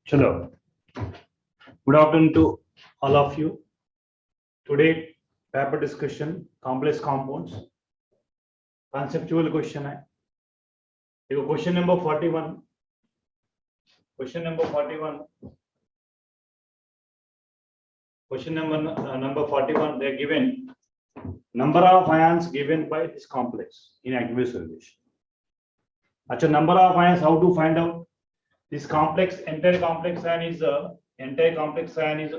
Chalo. Good afternoon to all of you. Today, paper discussion, complex compounds. Conceptual question है. देखो question number 41. Question number 41. Question number 41. They are given number of ions given by this complex in aqueous solution. अच्छा, number of ions. How to find out? This complex, entire complex ion is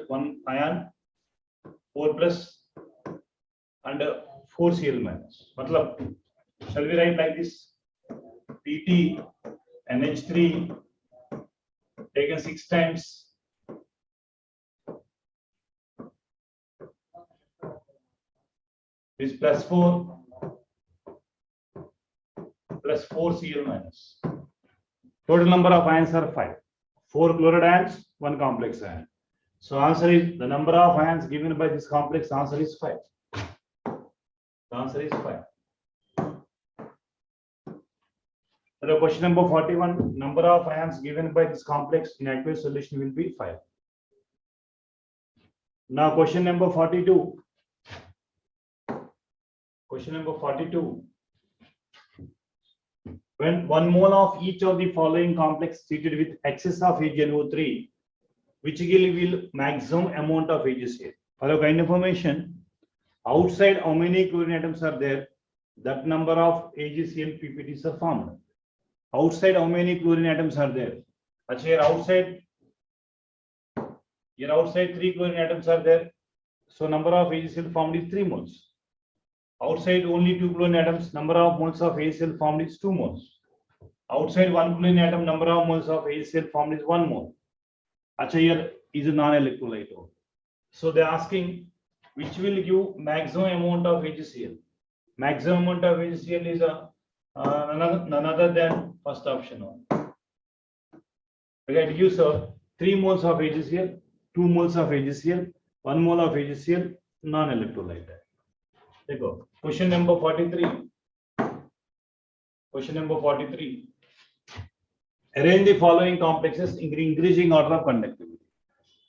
one ion, 4 plus and 4 Cl minus. मतलब, shall we write like this? Pt NH3 taken 6 times. Is plus 4 Cl minus. Total number of ions are 5. 4 chloride ions, 1 complex ion. So answer is the number of ions given by this complex. Answer is 5. The answer is 5. So question number 41. Number of ions given by this complex in aqueous solution will be 5. Now question number 42. Question number 42. When 1 mole of each of the following complex treated with excess of AgNO3, which will maximum amount of AgCl. For the kind of information, outside how many chlorine atoms are there, that number of AgCl PPTs are formed. Outside how many chlorine atoms are there? Actually, here outside 3 chlorine atoms are there. So number of AgCl formed is 3 moles. Outside only 2 chlorine atoms, number of moles of AgCl formed is 2 moles. Outside 1 chlorine atom, number of moles of AgCl formed is 1 mole. Achha, here is a non-electrolyte. So they are asking which will give maximum amount of AgCl. Maximum amount of AgCl is none other than first option. It gives 3 moles of AgCl, 2 moles of AgCl, 1 mole of AgCl, non-electrolyte. देखो, question number 43. Question number 43. Arrange the following complexes in increasing order of conductivity.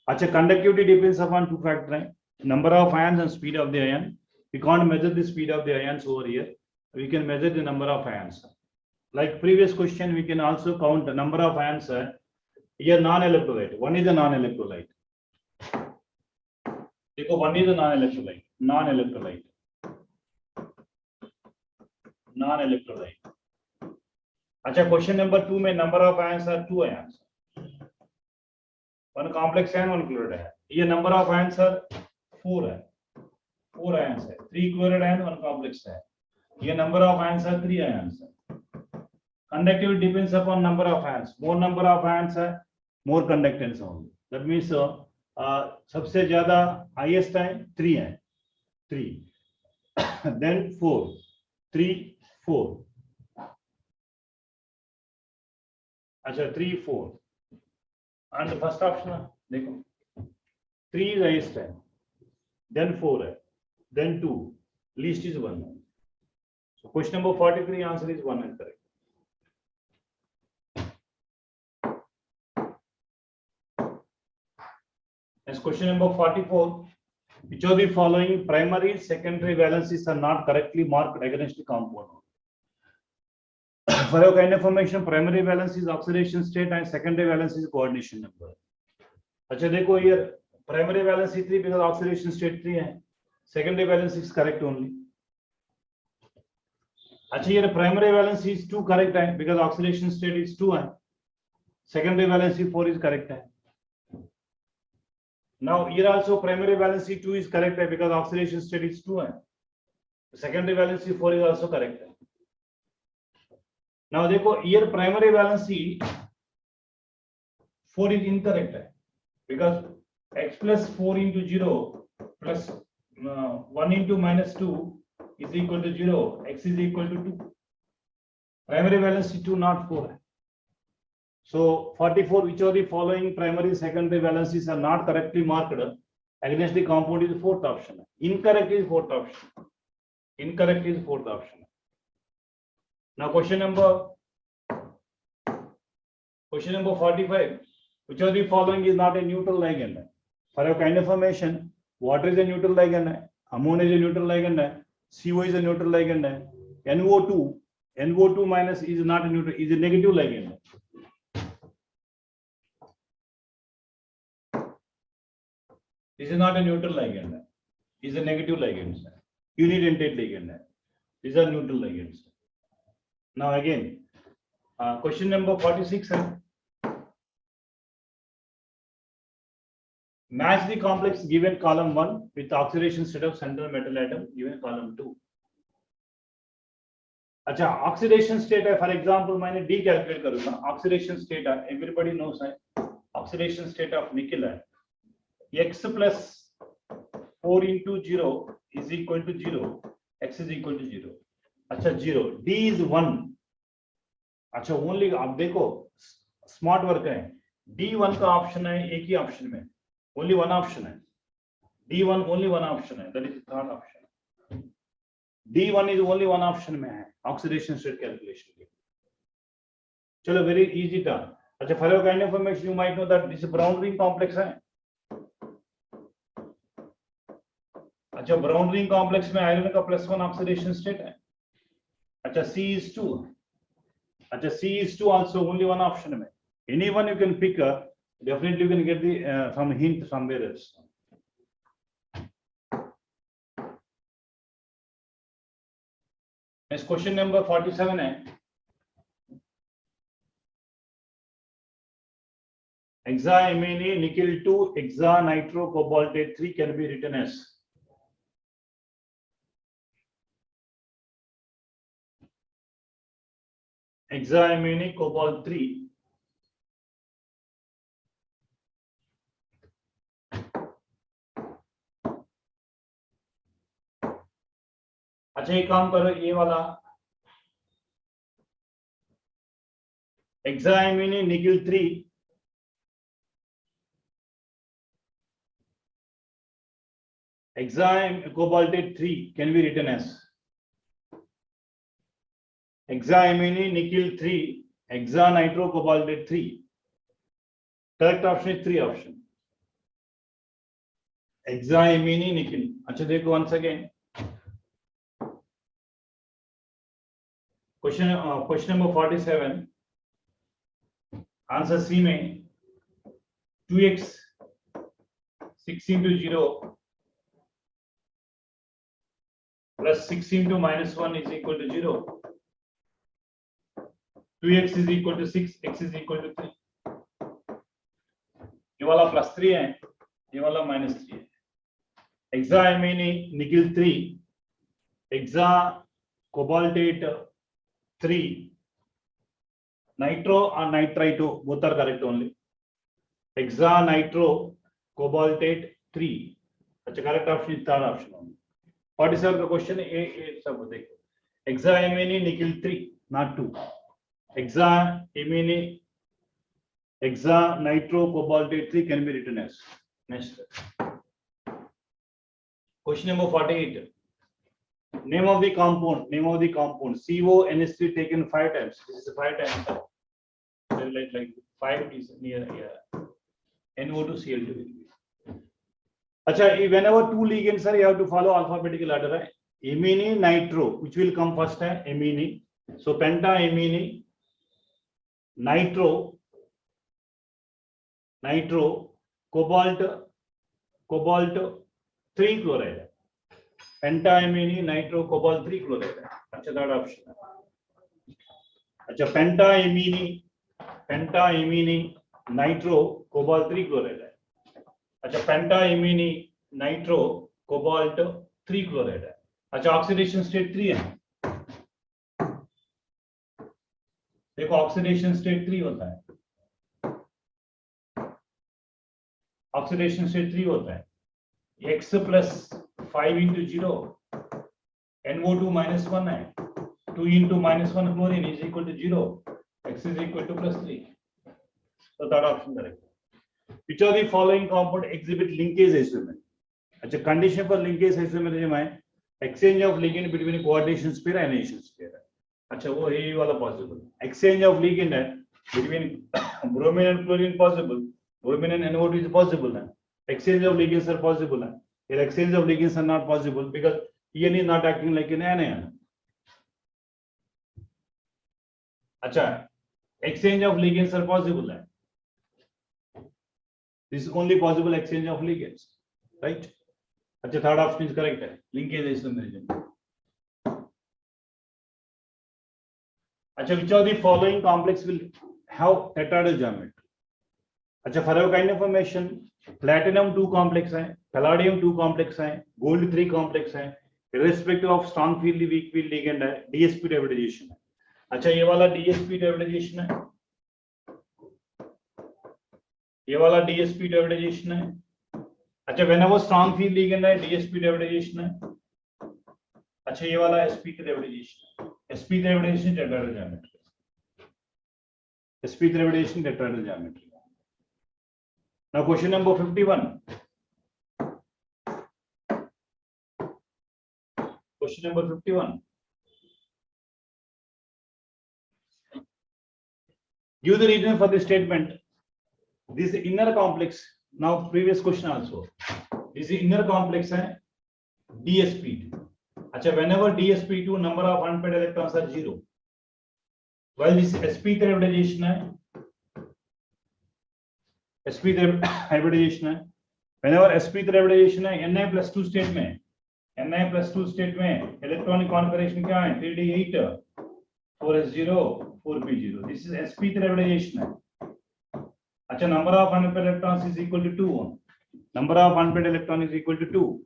Achha, conductivity depends upon 2 factors: number of ions and speed of the ion. We can't measure the speed of the ions over here. We can measure the number of ions. Like previous question, we can also count the number of ions. Here non-electrolyte. One is a non-electrolyte. देखो, one is a non-electrolyte. Non-electrolyte. अच्छा, question number 2 में number of ions are 2 ions. 1 complex ion, 1 chloride ion. ये number of ions are 4 है. 4 ions है. 3 chloride ion, 1 complex ion. ये number of ions are 3 ions. Conductivity depends upon number of ions. More number of ions है, more conductance only. That means सबसे ज़्यादा highest time 3 है. 3. Then 4. 3, 4. अच्छा, 3, 4. And the first option देखो, 3 is highest है, then 4 है, then 2, least is 1. So question number 43 answer is 1 and correct. Next question number 44. Which of the following primary, secondary valencies are not correctly marked against the compound? For your kind of information, primary valence is oxidation state and secondary valence is coordination number. अच्छा, देखो, here primary valence is 3 because oxidation state 3 है. Secondary valence is correct only. अच्छा, here primary valence is 2 correct है because oxidation state is 2 है. Secondary valence is 4 is correct है. Now here also primary valency 2 is correct because oxidation state is 2 है. Secondary valency 4 is also correct. Now देखो, here primary valency 4 is incorrect because x plus 4 into 0 plus 1 into minus 2 is equal to 0. X is equal to 2. Primary valency 2, not 4. So 44, which of the following primary, secondary valencies are not correctly marked against the compound is the 4th option. Incorrect is 4th option. Incorrect is 4th option. Now question number 45. Which of the following is not a neutral ligand? For your kind information, water is a neutral ligand, ammonia is a neutral ligand, CO is a neutral ligand, NO2 minus is not a neutral, is a negative ligand. This is not a neutral ligand, is a negative ligand. Unidentate ligand. These are neutral ligands. Now again, question number 46. Match the complex given column 1 with oxidation state of central metal atom given column 2. अच्छा, oxidation state है, for example मैंने D calculate करूँगा. Oxidation state है, everybody knows है. Oxidation state of nickel है. X plus 4 into 0 is equal to 0. X is equal to 0. अच्छा 0. D is 1. अच्छा only आप देखो smart work है. D1 का option है एक ही option में. Only one option है. D1 only one option है. That is the third option. D1 is only one option में है. Oxidation state calculation के. चलो very easy था. अच्छा for your kind of information you might know that this brown ring complex है. अच्छा brown ring complex में iron का +1 oxidation state है. अच्छा C is 2. अच्छा C is 2 also only one option में. Anyone you can pick up. Definitely you can get the some hint somewhere else. Next question number 47 है. Hexaamine nickel 2 hexanitro cobaltate 3 can be written as hexaamine cobalt 3 अच्छा एक काम करो ये वाला hexaamine nickel 3 hexaamine cobaltate 3 can be written as hexaamine nickel 3 hexanitro cobaltate 3. Correct option is 3 option. Hexaamine nickel. अच्छा देखो once again. Question number 47. Answer C में 2x 6 into 0 plus 6 into -1 is equal to 0. 2x is equal to 6, x is equal to 3. ये वाला +3 है, ये वाला -3 है. Hexaamine nickel 3, hexa cobaltate 3, nitro and nitrito both are correct only. Hexanitro cobaltate 3. अच्छा correct option is third option only. 47 का question है सब देखो. Hexaamine nickel 3 not 2. Hexaamine hexanitro cobaltate 3 can be written as. Next. Question number 48. Name of the compound. CONH3 taken 5 times. This is 5 times. Like 5 is near here. NO2Cl2. Acha, whenever two ligands are, you have to follow alphabetical order. Right? Amine, nitro, which will come first? Amine. So pentaamine, nitro, cobalt 3 chloride. Pentaamine, nitro, cobalt 3 chloride. अच्छा third option. अच्छा pentaamine, nitro, cobalt 3 chloride. अच्छा pentaamine, nitro, cobalt 3 chloride. अच्छा oxidation state 3 है. देखो oxidation state 3 होता है. Oxidation state 3 होता है. X plus 5 into 0, NO2 minus 1 है. 2 into -1 chlorine is equal to 0. X is equal to +3. So that option correct. Which of the following compound exhibit linkage isomer? अच्छा condition for linkage isomer है exchange of ligand between coordination pair and annihilation pair. अच्छा वो ये वाला possible. Exchange of ligand है between bromine and chlorine possible. Bromine and NO2 is possible. Exchange of ligands are possible. Here exchange of ligands are not possible because EN is not acting like an anion. Acha, exchange of ligands are possible. This is only possible exchange of ligands, right? Acha, third option is correct. Linkage is the region. Acha, which of the following complex will have tetrahedral geometry? अच्छा ferrocyanide formation platinum 2 complex है, palladium 2 complex है, gold 3 complex है, irrespective of strong field weak field ligand है, DSP hybridization है. अच्छा ये वाला DSP hybridization है, ये वाला DSP hybridization है. अच्छा whenever strong field ligand है DSP hybridization है. अच्छा ये वाला sp3 hybridization है. sp3 hybridization tetrahedral geometry. sp3 hybridization tetrahedral geometry. Now question number 51. Question number 51. Give the reason for the statement. This inner complex. Now previous question also. This inner complex है DSP2. अच्छा whenever DSP2 number of unpaired electrons are 0. While this sp3 hybridization है. sp3 hybridization है. Whenever sp3 hybridization है ni+2 state में, ni+2 state में electronic configuration क्या है? 3d8 4s0 4p0. This is sp3 hybridization है. अच्छा number of unpaired electrons is equal to 2. Number of unpaired electron is equal to 2.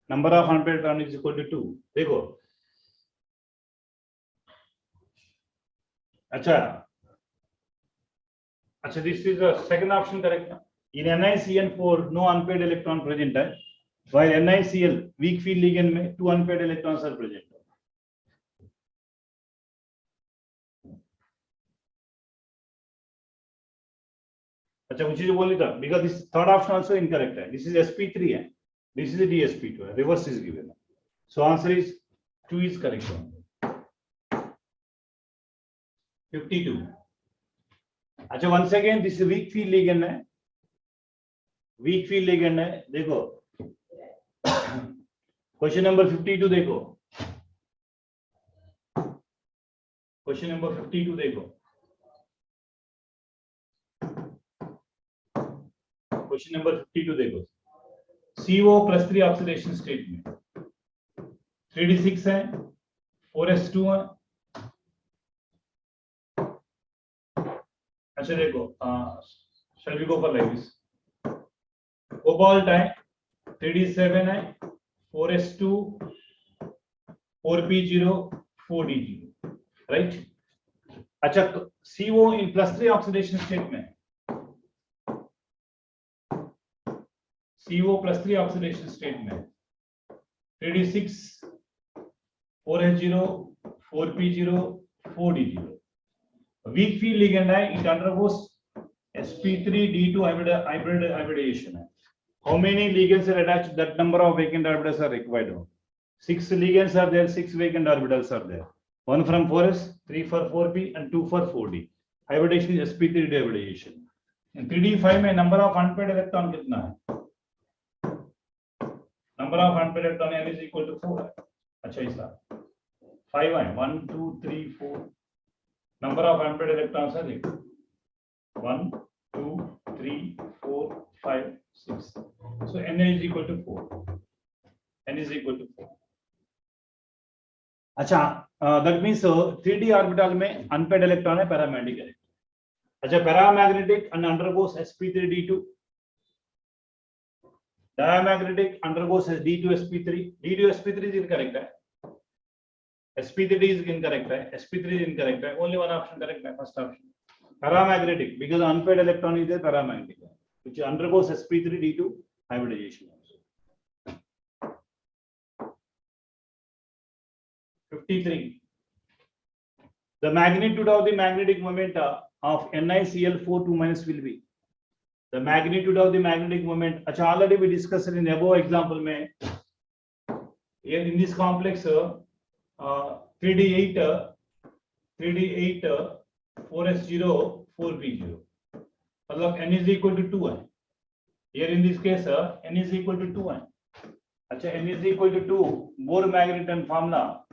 Number of unpaired electron is equal to 2. देखो. अच्छा this is the second option correct. In NiCN4 no unpaired electron present है, while NiCl weak field ligand में 2 unpaired electrons are present. अच्छा मुझे जो बोली था because this third option also incorrect है. This is sp3 है, this is dsp2 है, reverse is given. So answer is 2 is correct. 52. अच्छा once again this is weak field ligand है, weak field ligand है. देखो क्वेश्चन नंबर 52 देखो, question number 52 देखो, question number 52 देखो. CO+3 ऑक्सीडेशन स्टेट में 3d6 है, 4s2 है. अच्छा देखो shall we go for like this. Cobalt है 3d7 है, 4s2 4p0 4d0, राइट. अच्छा CO in +3 ऑक्सीडेशन स्टेट में, CO+3 ऑक्सीडेशन स्टेट में 3d6 4s0 4p0 4d0. Weak field ligand है, it undergoes sp3d2 hybridization है. How many ligands are attached? That number of vacant orbitals are required. 6 ligands are there, 6 vacant orbitals are there. 1 from 4s, 3 for 4p, and 2 for 4d. Hybridization is sp3d hybridization. In 3d5 में number of unpaired electron कितना है? Number of unpaired electron n is equal to 4 है. अच्छा इसका 5 है, 1 2 3 4. Number of unpaired electrons are 1 2 3 4 5 6. So n is equal to 4. N is equal to 4. अच्छा that means 3d orbital में unpaired electron है, paramagnetic है. अच्छा paramagnetic and undergoes sp3d2. Diamagnetic undergoes d2 sp3. d2 sp3 is incorrect है. sp3 is incorrect है, sp3 is incorrect है. Only one option correct है, first option. Paramagnetic because unpaired electron is there, paramagnetic है, which undergoes sp3d2 hybridization. 53. The magnitude of the magnetic moment of NiCl4 2- will be. The magnitude of the magnetic moment. अच्छा already we discussed in above example में. In this complex 3d8 4s0 4p0. मतलब n is equal to 2 है. Here in this case n is equal to 2 है. अच्छा, n is equal to 2 Bohr-Mann formula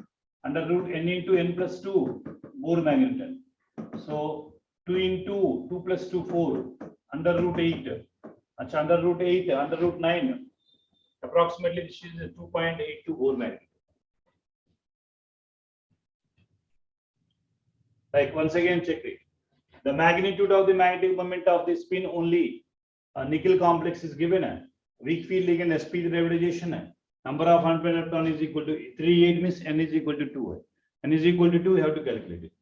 under root n into n plus 2 Bohr-Mann. So 2 into 2 plus 2 4 under root 8. अच्छा, under root 8 under root 9 approximately this is 2.82 Bohr-Mann. Like once again check it. The magnitude of the magnetic moment of the spin only nickel complex is given. Weak field ligand sp derivatization. Number of unpaired electron is equal to 38 means n is equal to 2. N is equal to 2, you have to calculate it.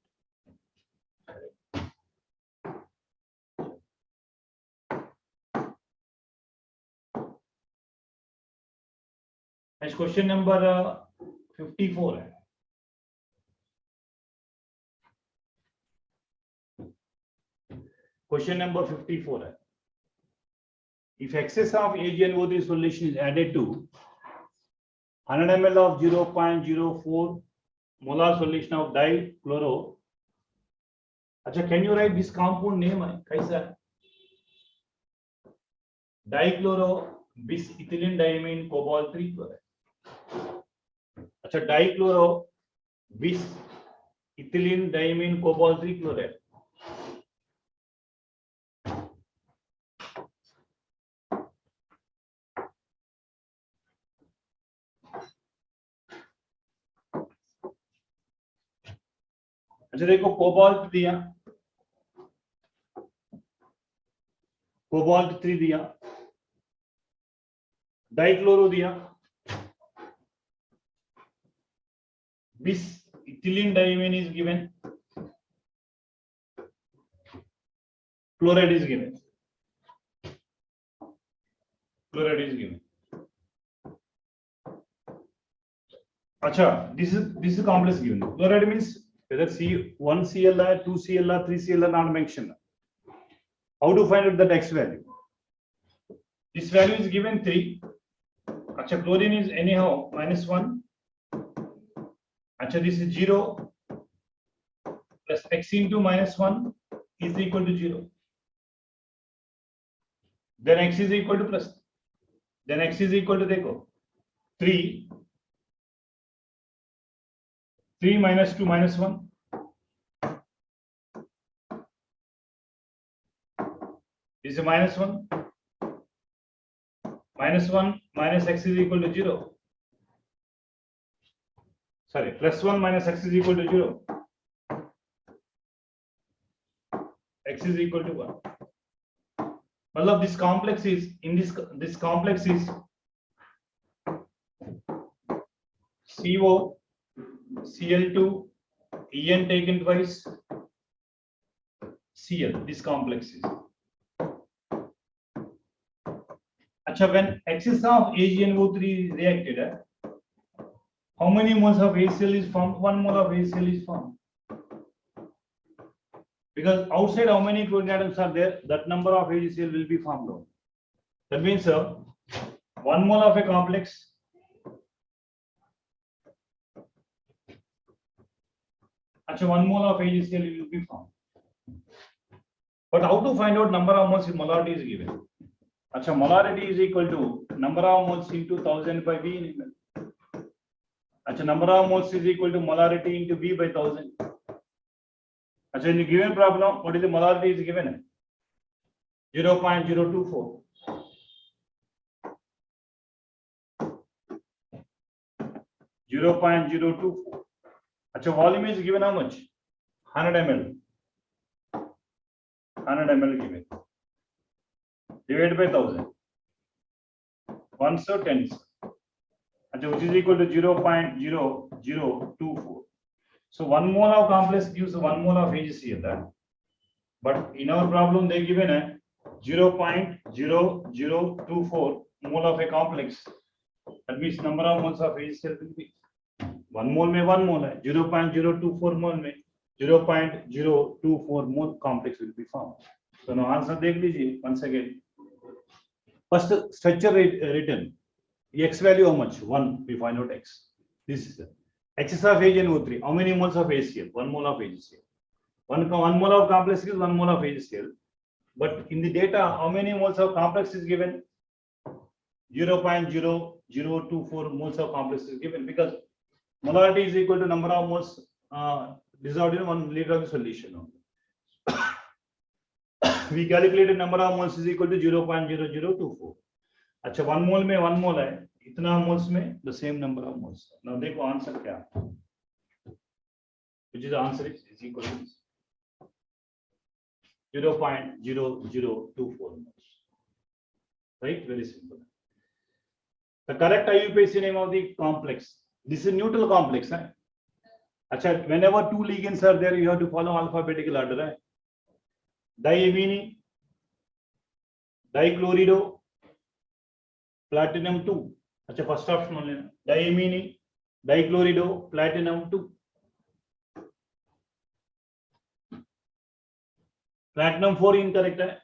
Next question number 54 है. Question number 54 है. If excess of AgNO3 solution is added to 100 ml of 0.04 molar solution of dichloro. अच्छा, can you write this compound name है कैसा? Dichloro bis ethylene diamine cobalt 3 chloride. अच्छा, dichloro bis ethylene diamine cobalt 3 chloride. अच्छा देखो, cobalt दिया, cobalt 3 दिया, dichloro दिया, bis ethylene diamine is given, chloride is given, chloride is given. अच्छा, this is complex given. Chloride means whether C1 CLR, 2 CLR, 3 CLR not mentioned. How to find out that X value? This value is given 3. Acha, chlorine is anyhow -1. Acha, this is 0 plus X into -1 is equal to 0. Then X is equal to plus. Then X is equal to देखो 3 minus 2 minus 1. This is -1. -1 minus X is equal to 0. Sorry, +1 minus X is equal to 0. X is equal to 1. मतलब this complex is in this complex is CO Cl2 En taken twice Cl. This complex is. अच्छा, when excess of AgNO3 is reacted, how many moles of HCl is formed? 1 mole of HCl is formed. Because outside how many chlorine atoms are there, that number of HCl will be formed out. That means 1 mole of a complex actually 1 mole of HCl will be formed. But how to find out number of moles if molarity is given? Achha, molarity is equal to number of moles into 1000 by V in ml. Achha, number of moles is equal to molarity into V by 1000. Achha, in the given problem, what is the molarity is given? 0.024. 0.024. Achha, volume is given how much? 100 ml. 100 ml given. Divided by 1000. 1 so 10. Achha, which is equal to 0.0024. So 1 mole of complex gives 1 mole of HCl. But in our problem, they given a 0.0024 mole of a complex. That means number of moles of HCl will be 1 mole में 1 mole है, 0.024 mole में 0.024 mole complex will be formed. So now answer देख लीजिए once again. First structure written. X value how much? 1. We find out X. This is the excess of AgNO3. How many moles of HCl? 1 mole of HCl. 1 mole of complex is 1 mole of HCl. but in the data, how many moles of complex is given? 0.0024 moles of complex is given, because molarity is equal to number of moles dissolved in 1 liter of the solution. We calculated number of moles is equal to 0.0024. अच्छा 1 mole में 1 mole है, इतना moles में the same number of moles. Now देखो answer क्या, which is the answer is equal to 0.0024 moles. Right, very simple. The correct IUPAC name of the complex. This is neutral complex. Hai? Achha, whenever two ligands are there, you have to follow alphabetical order. Hai? Diamine, dichlorido, platinum 2. Achha, first option only. Diamine, dichlorido, platinum 2. Platinum 4 incorrect. Hai?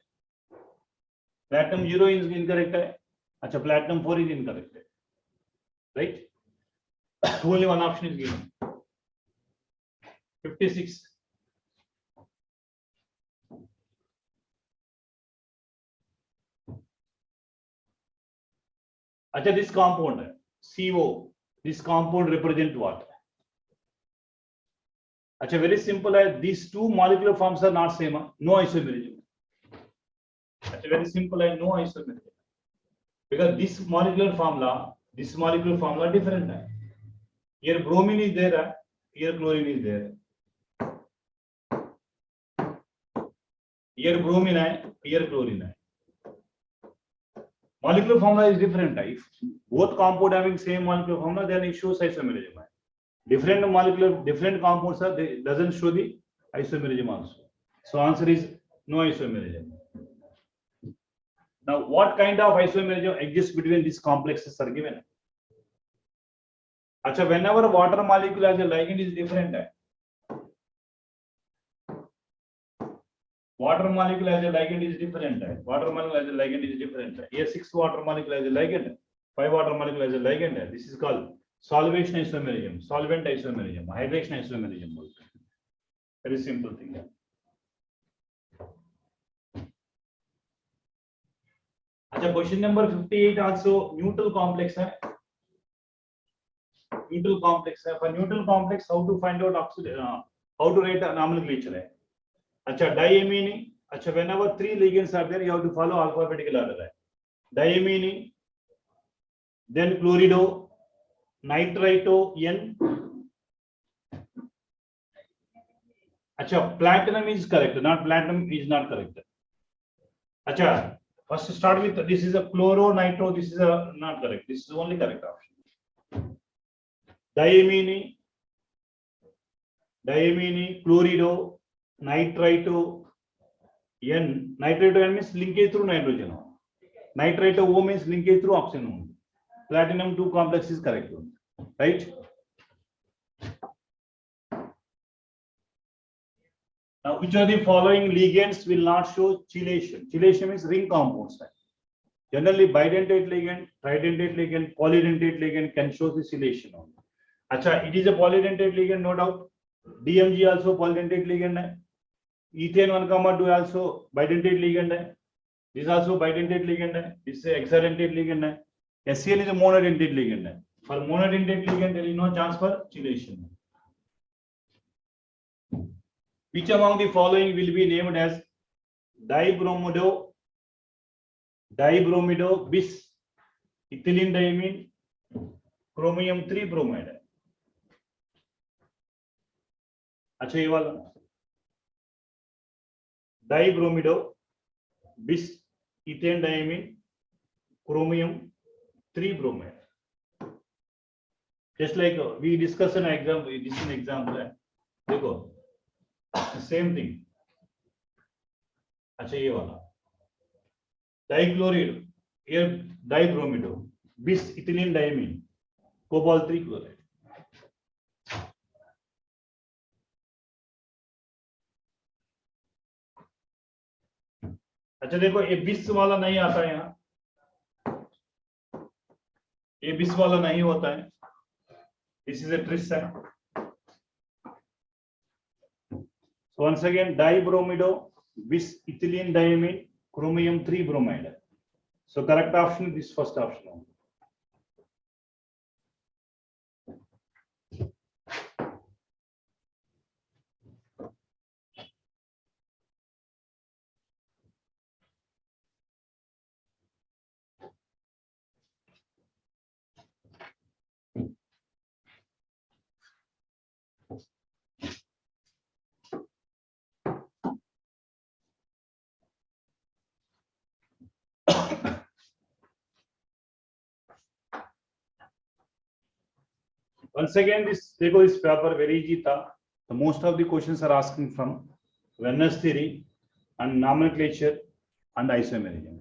Platinum 0 is incorrect. Hai? Achha, platinum 4 is incorrect. Right? Only one option is given. 56. Achha, this compound, CO, this compound represent what? Achha, very simple. These two molecular forms are not same. No isomerism. Achha, very simple. No isomerism. Because this molecular formula different. Here bromine is there, here chlorine is there. Here bromine hai, here chlorine hai. Molecular formula is different. If both compound having same molecular formula, then it shows isomerism. Different molecular, different compounds are, they doesn't show the isomerism also. So answer is no isomerism. Now, what kind of isomerism exists between these complexes are given? Achha, whenever water molecule has a ligand is different. Water molecule as a ligand is different. Water molecule as a ligand is different. Here 6 water molecule as a ligand, 5 water molecule as a ligand. This is called solvation isomerism, solvent isomerism, hydration isomerism. Very simple thing. Achha, question number 58 also neutral complex hai. Neutral complex hai. For neutral complex, how to find out how to write a nomenclature hai. Achha, diamine. Achha, whenever 3 ligands are there, you have to follow alphabetical order. Hai. Diamine, then chlorido, nitrito, N. Achha, platinum is correct. Not platinum is not correct. Achha, first start with this is a chloro, nitro. This is a not correct. This is only correct option. Diamine, chlorido, nitrito, N. Nitrito N means linkage through nitrogen. Nitrito O means linkage through oxygen. Platinum 2 complex is correct. Right? Now, which of the following ligands will not show chelation? Chelation means ring compounds. Generally, bidentate ligand, tridentate ligand, polydentate ligand can show the chelation. Achha, it is a polydentate ligand, no doubt. DMG also polydentate ligand hai. Ethane 1,2 also bidentate ligand hai. This also bidentate ligand hai. This is hexadentate ligand hai. HCl is a monodentate ligand hai. For monodentate ligand, there is no chance for chelation. Which among the following will be named as dibromido, bis, ethylene diamine, chromium 3 bromide? अच्छा ये वाला dibromido, bis, ethane diamine, chromium 3 bromide. Just like we discussed an example, this is an example है. देखो same thing. अच्छा ये वाला dichloride, here dibromido, bis, ethylene diamine, cobalt 3 chloride. अच्छा देखो ये 20 वाला नहीं आता है यहाँ, ये 20 वाला नहीं होता है. This is a tris है. So once again dibromido, bis ethylene diamine, chromium 3 bromide. So correct option is first option. Once again, this paper very easy tha. The most of the questions are asking from Venner's theory and nomenclature and isomerism.